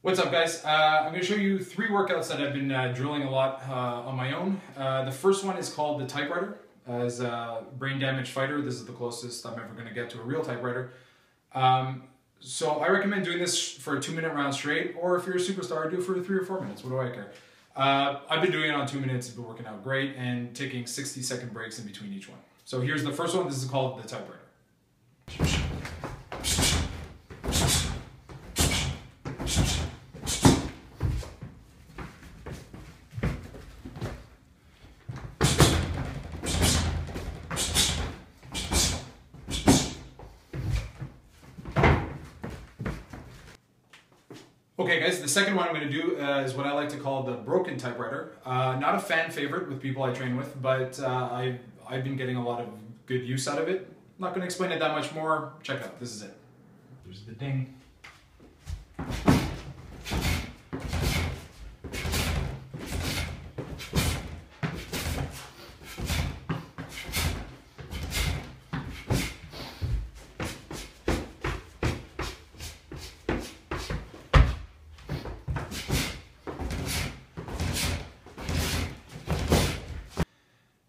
What's up, guys? I'm going to show you 3 workouts that I've been drilling a lot on my own. The first one is called the typewriter. As a brain damaged fighter, this is the closest I'm ever going to get to a real typewriter. So I recommend doing this for a 2-minute round straight, or if you're a superstar, do it for 3 or 4 minutes. What do I care? I've been doing it on 2 minutes. It's been working out great, and taking 60-second breaks in between each one. So here's the first one. This is called the typewriter. Okay guys, the second one I'm going to do is what I like to call the Broken Typewriter. Not a fan favorite with people I train with, but I've been getting a lot of good use out of it. I'm not going to explain it that much more. Check out, this is it. There's the ding.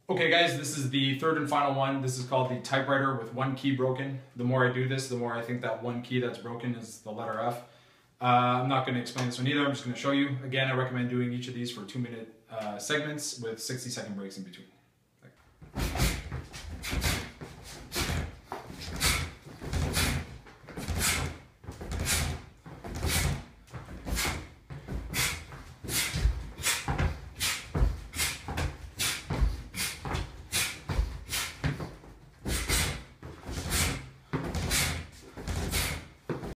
Okay guys, this is the third and final one. This is called the typewriter with 1 key broken. The more I do this, the more I think that 1 key that's broken is the letter F. I'm not going to explain this one either, I'm just going to show you. Again, I recommend doing each of these for 2-minute segments with 60-second breaks in between.